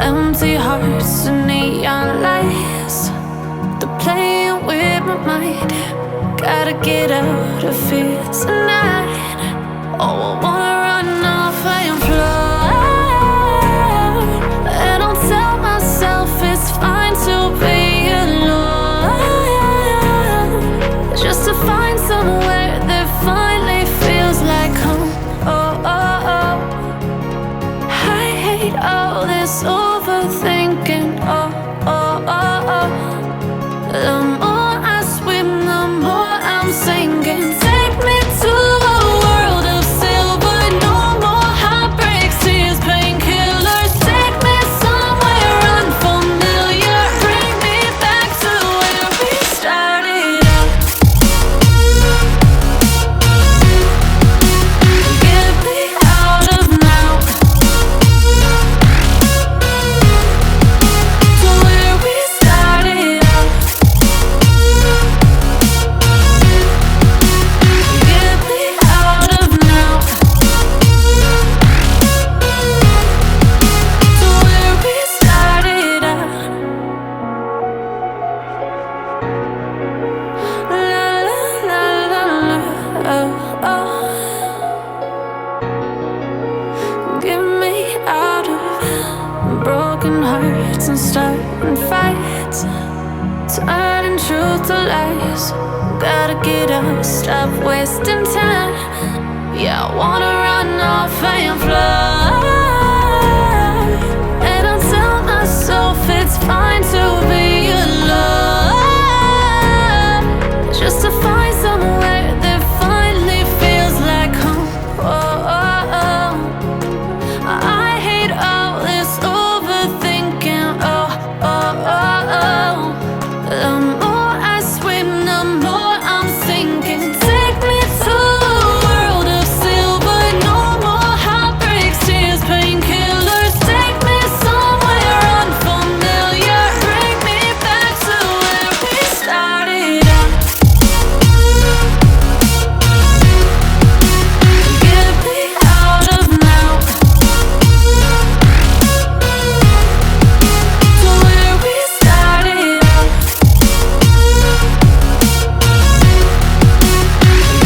Empty hearts and neon lights, they're playing with my mind. Gotta get out of here tonight. Oh, I wanna run off and fly, and I'll tell myself it's fine to be alone, just to find somewhere that finally feels like home. Oh, oh, oh. I hate all this overthinking. Oh, oh, oh, oh. The more I swim, the more I'm sinking. Take me to a world of silver. No more heartbreaks, tears, painkillers. Take me somewhere unfamiliar. Bring me back to where we started out. Get me out of now, to where we started out. Get me out of now, to where we started out. La la la la la, oh, oh. Get me out of broken hearts and starting fights, turning truth to lies. Gotta get up, stop wasting time. Yeah, I wanna run off and fly, and I'll tell myself it's fine to be alone, just to find somewhere that finally feels like home. Oh, oh, oh. I hate all this overthinking. Oh, oh, oh, oh. The more I swim, the more I'm sinking. Take me to a world of silver. No more heartbreaks, tears, painkillers. Take me somewhere unfamiliar. Bring me back to where we started out. Get me out of now, to where we started out.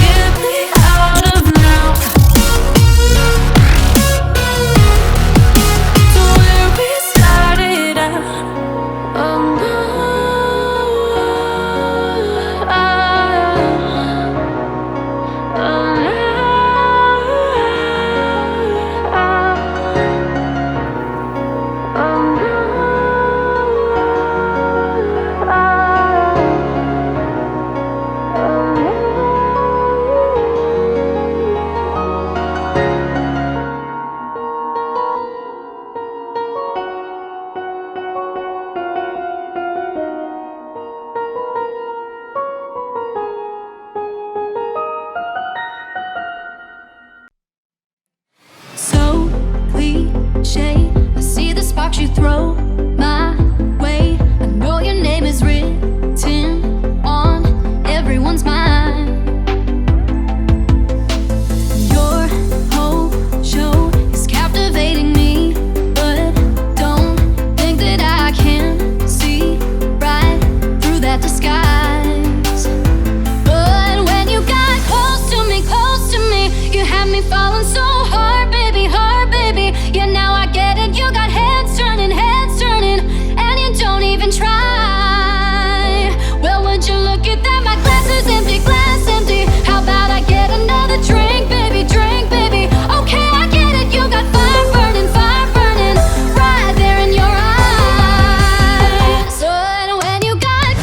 Get me out of now, to where we started out. Oh no, oh So cliche, I see the sparks you throw my way. I know your name is written on everyone's mind. Your whole show is captivating me, but don't think that I can see right through that disguise. But when you got close to me, you had me falling so hard, baby, hard, baby. Yeah, now I get it. You got heads turning, and you don't even try. Well, would you look at that? My glass is empty, glass empty. How about I get another drink, baby, drink, baby? Okay, I get it. You got fire burning, right there in your eyes. So when you got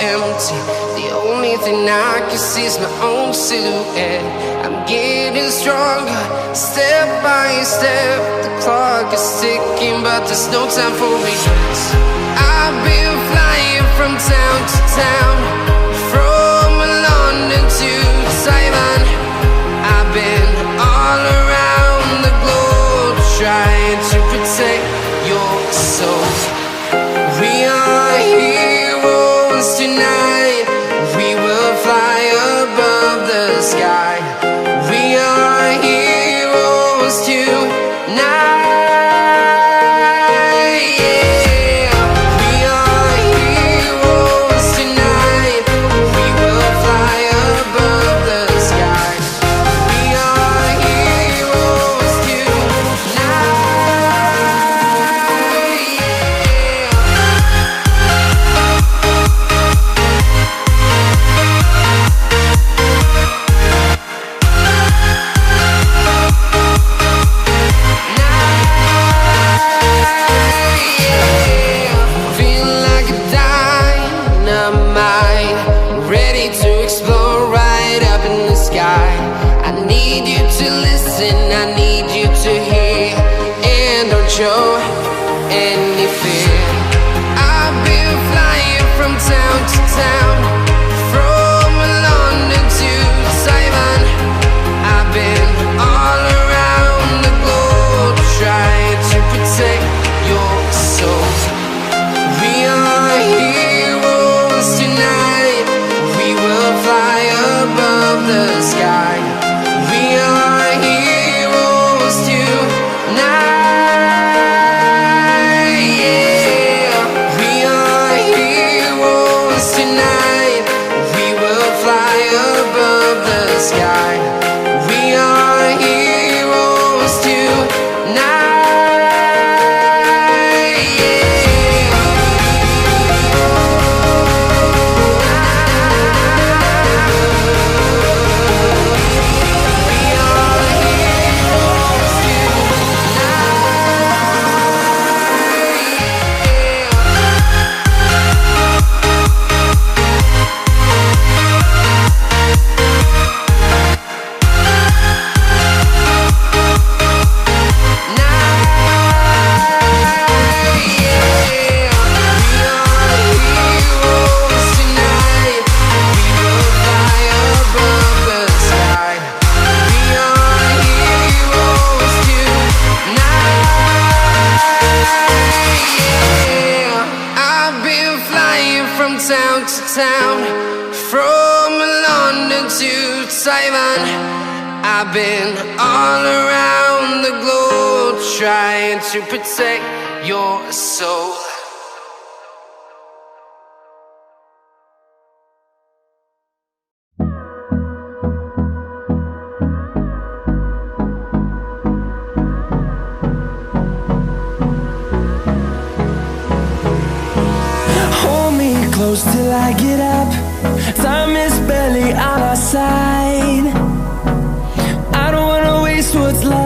empty. The only thing I can see is my own silhouette. I'm getting stronger, step by step. The clock is ticking, but there's no time for regrets. I've been flying from town to town, from London to Taiwan. I've been all around the globe, trying to protect your soul. We are heroes tonight. We will fly above the sky. We are heroes tonight. Show any fear. I've been flying from town to town, from London to Taiwan. I've been all around the globe, trying to protect your soul. We are heroes tonight. We will fly above the sky. We are heroes tonight. Sky. We are heroes tonight. Town to town, from London to Taiwan. I've been all around the globe, trying to protect your soul. Close till I get up. Time is barely on our side. I don't wanna waste what's left.